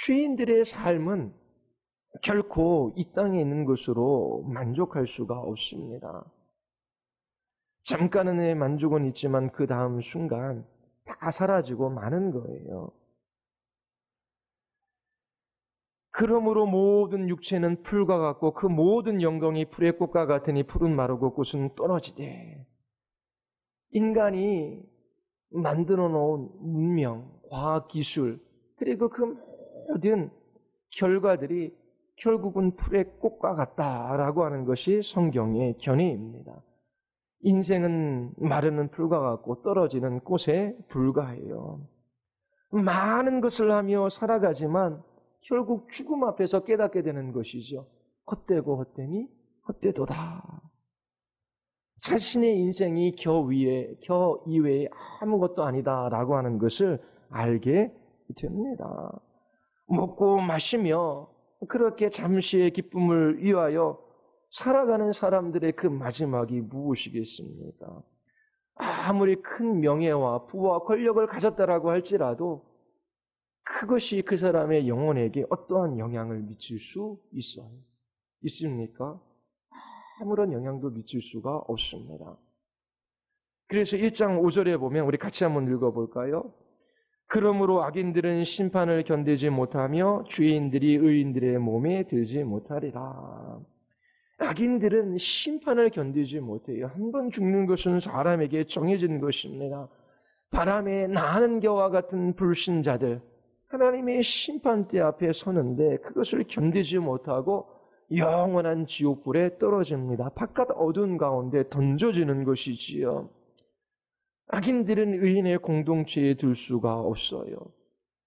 죄인들의 삶은 결코 이 땅에 있는 것으로 만족할 수가 없습니다. 잠깐의 만족은 있지만 그 다음 순간 다 사라지고 마는 거예요. 그러므로 모든 육체는 풀과 같고 그 모든 영광이 풀의 꽃과 같으니 풀은 마르고 꽃은 떨어지되. 인간이 만들어 놓은 문명, 과학, 기술, 그리고 그 모든 결과들이 결국은 풀의 꽃과 같다라고 하는 것이 성경의 견해입니다. 인생은 마르는 풀과 같고 떨어지는 꽃에 불과해요. 많은 것을 하며 살아가지만 결국 죽음 앞에서 깨닫게 되는 것이죠. 헛되고 헛되니 헛되도다. 자신의 인생이 겨 이외에 아무것도 아니다라고 하는 것을 알게 됩니다. 먹고 마시며 그렇게 잠시의 기쁨을 위하여 살아가는 사람들의 그 마지막이 무엇이겠습니까? 아무리 큰 명예와 부와 권력을 가졌다라고 할지라도 그것이 그 사람의 영혼에게 어떠한 영향을 미칠 수 있어요? 있습니까? 아무런 영향도 미칠 수가 없습니다. 그래서 1장 5절에 보면 우리 같이 한번 읽어볼까요? 그러므로 악인들은 심판을 견디지 못하며 죄인들이 의인들의 몸에 들지 못하리라. 악인들은 심판을 견디지 못해요. 한 번 죽는 것은 사람에게 정해진 것입니다. 바람에 나는 겨와 같은 불신자들, 하나님의 심판대 앞에 서는데 그것을 견디지 못하고 영원한 지옥불에 떨어집니다. 바깥 어두운 가운데 던져지는 것이지요. 악인들은 의인의 공동체에 들 수가 없어요.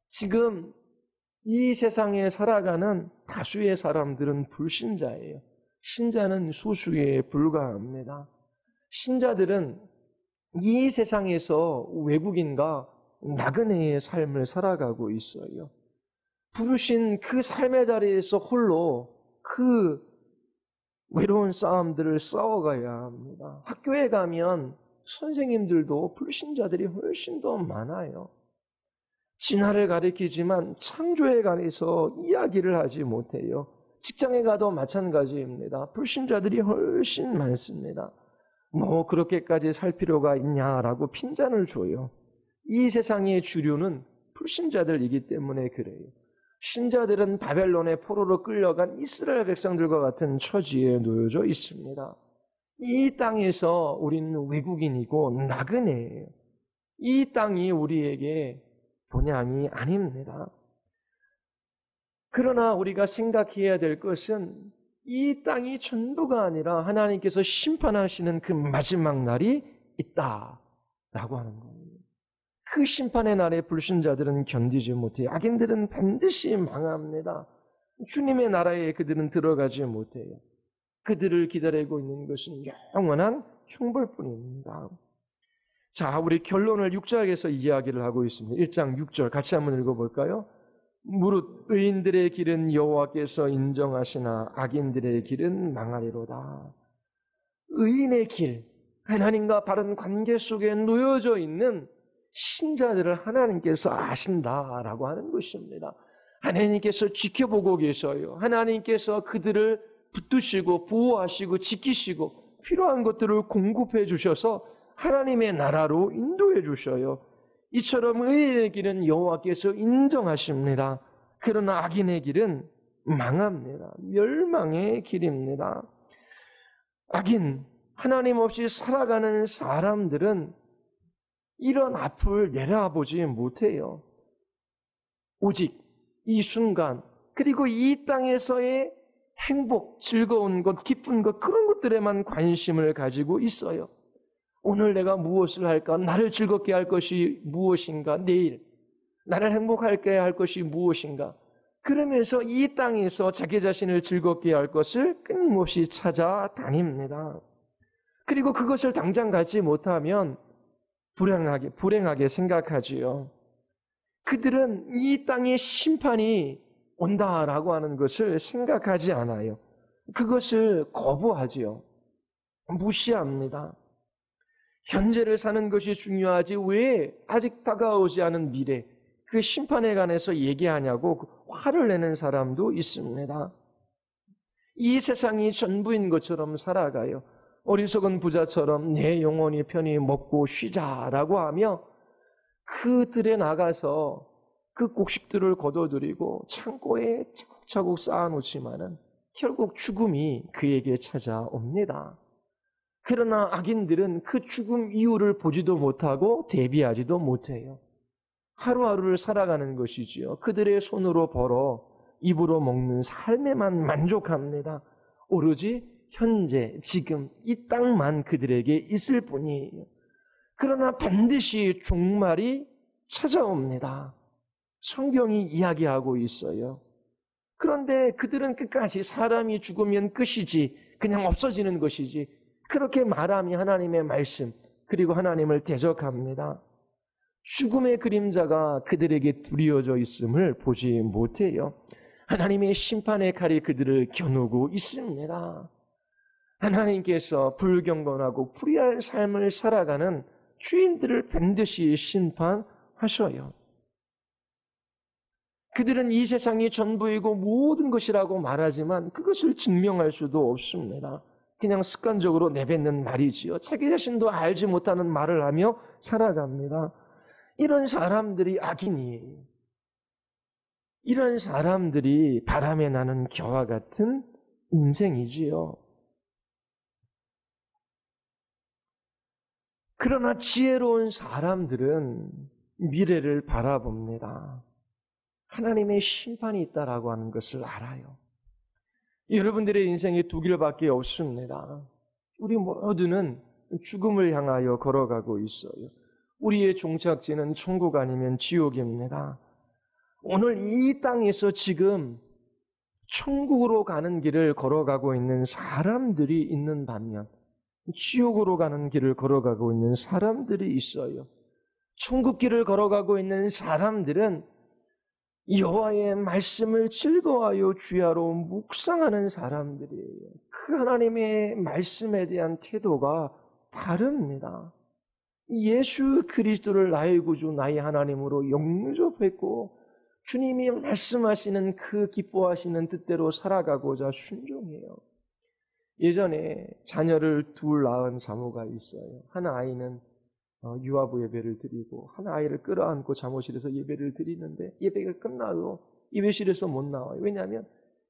지금 이 세상에 살아가는 다수의 사람들은 불신자예요. 신자는 소수에 불과합니다. 신자들은 이 세상에서 외국인과 나그네의 삶을 살아가고 있어요. 부르신 그 삶의 자리에서 홀로 그 외로운 싸움들을 싸워가야 합니다. 학교에 가면 선생님들도 불신자들이 훨씬 더 많아요. 진화를 가리키지만 창조에 관해서 이야기를 하지 못해요. 직장에 가도 마찬가지입니다. 불신자들이 훨씬 많습니다. 뭐 그렇게까지 살 필요가 있냐라고 핀잔을 줘요. 이 세상의 주류는 불신자들이기 때문에 그래요. 신자들은 바벨론의 포로로 끌려간 이스라엘 백성들과 같은 처지에 놓여져 있습니다. 이 땅에서 우리는 외국인이고 나그네예요. 이 땅이 우리에게 본향이 아닙니다. 그러나 우리가 생각해야 될 것은 이 땅이 전부가 아니라 하나님께서 심판하시는 그 마지막 날이 있다라고 하는 겁니다. 그 심판의 날에 불신자들은 견디지 못해요. 악인들은 반드시 망합니다. 주님의 나라에 그들은 들어가지 못해요. 그들을 기다리고 있는 것은 영원한 형벌뿐입니다. 자, 우리 결론을 6절에서 이야기를 하고 있습니다. 1장 6절 같이 한번 읽어볼까요? 무릇 의인들의 길은 여호와께서 인정하시나 악인들의 길은 망하리로다. 의인의 길, 하나님과 바른 관계 속에 놓여져 있는 신자들을 하나님께서 아신다라고 하는 것입니다. 하나님께서 지켜보고 계셔요. 하나님께서 그들을 붙드시고 보호하시고 지키시고 필요한 것들을 공급해 주셔서 하나님의 나라로 인도해 주셔요. 이처럼 의인의 길은 여호와께서 인정하십니다. 그러나 악인의 길은 망합니다. 멸망의 길입니다. 악인, 하나님 없이 살아가는 사람들은 이런 앞을 내려보지 못해요. 오직 이 순간, 그리고 이 땅에서의 행복, 즐거운 것, 기쁜 것, 그런 것들에만 관심을 가지고 있어요. 오늘 내가 무엇을 할까? 나를 즐겁게 할 것이 무엇인가? 내일 나를 행복하게 할 것이 무엇인가? 그러면서 이 땅에서 자기 자신을 즐겁게 할 것을 끊임없이 찾아다닙니다. 그리고 그것을 당장 갖지 못하면 불행하게 생각하지요. 그들은 이 땅의 심판이 온다라고 하는 것을 생각하지 않아요. 그것을 거부하지요. 무시합니다. 현재를 사는 것이 중요하지 왜 아직 다가오지 않은 미래, 그 심판에 관해서 얘기하냐고 화를 내는 사람도 있습니다. 이 세상이 전부인 것처럼 살아가요. 어리석은 부자처럼 내 영혼이 편히 먹고 쉬자라고 하며 그들에 나가서 그 곡식들을 거둬들이고 창고에 차곡차곡 쌓아놓지만은 결국 죽음이 그에게 찾아옵니다. 그러나 악인들은 그 죽음 이후를 보지도 못하고 대비하지도 못해요. 하루하루를 살아가는 것이지요. 그들의 손으로 벌어 입으로 먹는 삶에만 만족합니다. 오로지 현재, 지금 이 땅만 그들에게 있을 뿐이에요. 그러나 반드시 종말이 찾아옵니다. 성경이 이야기하고 있어요. 그런데 그들은 끝까지 사람이 죽으면 끝이지, 그냥 없어지는 것이지, 그렇게 말하며 하나님의 말씀, 그리고 하나님을 대적합니다. 죽음의 그림자가 그들에게 두리워져 있음을 보지 못해요. 하나님의 심판의 칼이 그들을 겨누고 있습니다. 하나님께서 불경건하고 불의한 삶을 살아가는 주인들을 반드시 심판하셔요. 그들은 이 세상이 전부이고 모든 것이라고 말하지만 그것을 증명할 수도 없습니다. 그냥 습관적으로 내뱉는 말이지요. 자기 자신도 알지 못하는 말을 하며 살아갑니다. 이런 사람들이 악인이에요. 이런 사람들이 바람에 나는 겨와 같은 인생이지요. 그러나 지혜로운 사람들은 미래를 바라봅니다. 하나님의 심판이 있다라고 하는 것을 알아요. 여러분들의 인생에 두 길밖에 없습니다. 우리 모두는 죽음을 향하여 걸어가고 있어요. 우리의 종착지는 천국 아니면 지옥입니다. 오늘 이 땅에서 지금 천국으로 가는 길을 걸어가고 있는 사람들이 있는 반면 지옥으로 가는 길을 걸어가고 있는 사람들이 있어요. 천국길을 걸어가고 있는 사람들은 여호와의 말씀을 즐거워하여 주야로 묵상하는 사람들이에요. 그 하나님의 말씀에 대한 태도가 다릅니다. 예수 그리스도를 나의 구주, 나의 하나님으로 영접했고 주님이 말씀하시는 그 기뻐하시는 뜻대로 살아가고자 순종해요. 예전에 자녀를 둘 낳은 자모가 있어요. 한 아이는 유아부 예배를 드리고 한 아이를 끌어안고 잠옷실에서 예배를 드리는데 예배가 끝나도 예배실에서 못 나와요. 왜냐하면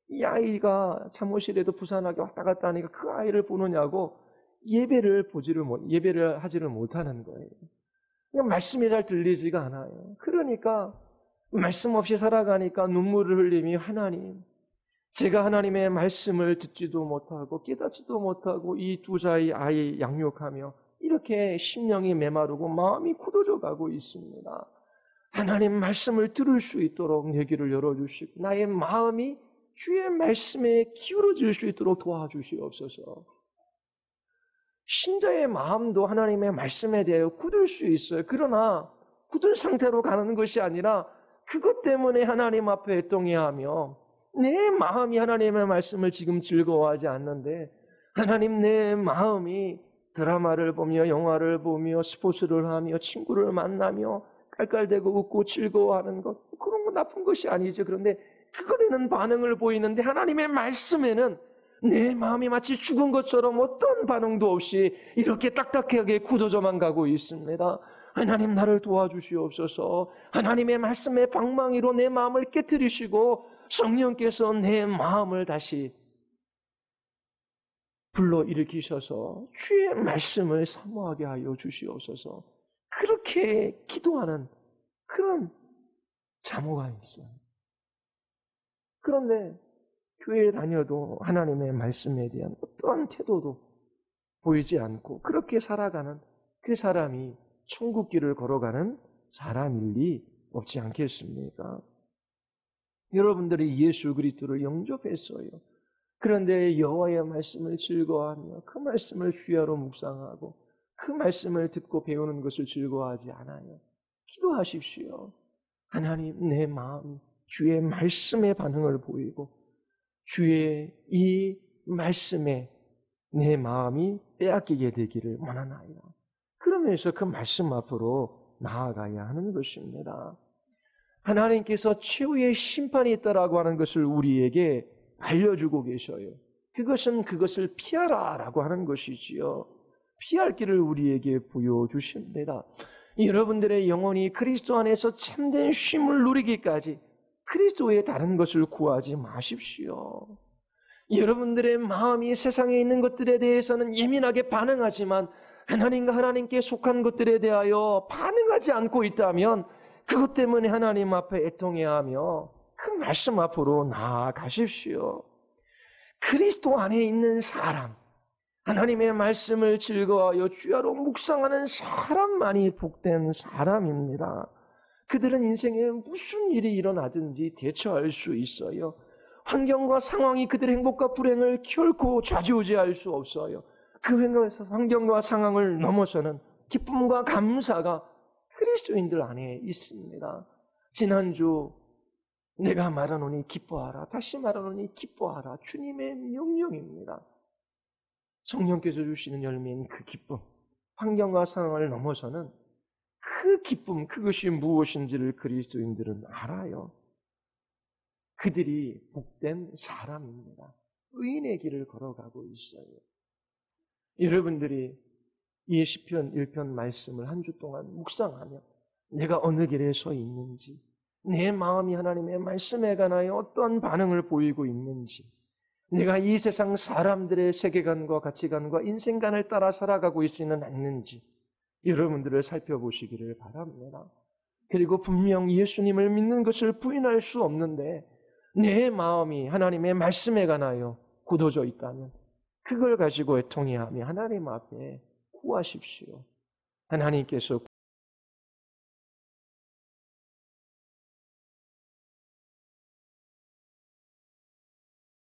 이 아이가 잠옷실에도 부산하게 왔다 갔다 하니까 그 아이를 보느냐고 예배를 하지를 못하는 거예요. 그러니까 말씀이 잘 들리지가 않아요. 그러니까 말씀 없이 살아가니까 눈물을 흘리며 하나님, 제가 하나님의 말씀을 듣지도 못하고 깨닫지도 못하고 이 두 사이 아이 양육하며 이렇게 심령이 메마르고 마음이 굳어져 가고 있습니다. 하나님 말씀을 들을 수 있도록 내 귀를 열어주시고 나의 마음이 주의 말씀에 기울어질 수 있도록 도와주시옵소서. 신자의 마음도 하나님의 말씀에 대하여 굳을 수 있어요. 그러나 굳은 상태로 가는 것이 아니라 그것 때문에 하나님 앞에 애통해야 하며 내 마음이 하나님의 말씀을 지금 즐거워하지 않는데 하나님 내 마음이 드라마를 보며 영화를 보며 스포츠를 하며 친구를 만나며 깔깔대고 웃고 즐거워하는 것 그런 거 나쁜 것이 아니죠. 그런데 그거 되는 반응을 보이는데 하나님의 말씀에는 내 마음이 마치 죽은 것처럼 어떤 반응도 없이 이렇게 딱딱하게 굳어져만 가고 있습니다. 하나님 나를 도와주시옵소서. 하나님의 말씀의 방망이로 내 마음을 깨트리시고 성령께서 내 마음을 다시 불러일으키셔서 주의 말씀을 사모하게 하여 주시옵소서. 그렇게 기도하는 그런 자모가 있어요. 그런데 교회에 다녀도 하나님의 말씀에 대한 어떠한 태도도 보이지 않고 그렇게 살아가는 그 사람이 천국길을 걸어가는 사람일 리 없지 않겠습니까? 여러분들이 예수 그리스도를 영접했어요. 그런데 여호와의 말씀을 즐거워하며 그 말씀을 주야로 묵상하고 그 말씀을 듣고 배우는 것을 즐거워하지 않아요. 기도하십시오. 하나님 내 마음이 주의 말씀의 반응을 보이고 주의 이 말씀에 내 마음이 빼앗기게 되기를 원하나이다. 그러면서 그 말씀 앞으로 나아가야 하는 것입니다. 하나님께서 최후의 심판이 있다라고 하는 것을 우리에게 알려주고 계셔요. 그것은 그것을 피하라라고 하는 것이지요. 피할 길을 우리에게 보여주십니다. 여러분들의 영혼이 그리스도 안에서 참된 쉼을 누리기까지 그리스도의 다른 것을 구하지 마십시오. 여러분들의 마음이 세상에 있는 것들에 대해서는 예민하게 반응하지만 하나님과 하나님께 속한 것들에 대하여 반응하지 않고 있다면 그것 때문에 하나님 앞에 애통해야 하며 그 말씀 앞으로 나아가십시오. 그리스도 안에 있는 사람, 하나님의 말씀을 즐거워하여 주야로 묵상하는 사람만이 복된 사람입니다. 그들은 인생에 무슨 일이 일어나든지 대처할 수 있어요. 환경과 상황이 그들의 행복과 불행을 결코 좌지우지할 수 없어요. 그 환경과 상황을 넘어서는 기쁨과 감사가 그리스도인들 안에 있습니다. 지난주 내가 말하노니 기뻐하라. 다시 말하노니 기뻐하라. 주님의 명령입니다. 성령께서 주시는 열매인 그 기쁨, 환경과 상황을 넘어서는 그 기쁨, 그것이 무엇인지를 그리스도인들은 알아요. 그들이 복된 사람입니다. 의인의 길을 걸어가고 있어요. 여러분들이 이 시편 1편 말씀을 한 주 동안 묵상하며 내가 어느 길에 서 있는지, 내 마음이 하나님의 말씀에 관하여 어떤 반응을 보이고 있는지, 내가 이 세상 사람들의 세계관과 가치관과 인생관을 따라 살아가고 있지는 않는지 여러분들을 살펴보시기를 바랍니다. 그리고 분명 예수님을 믿는 것을 부인할 수 없는데 내 마음이 하나님의 말씀에 관하여 굳어져 있다면 그걸 가지고 애통해하며 하나님 앞에 구하십시오. 하나님께서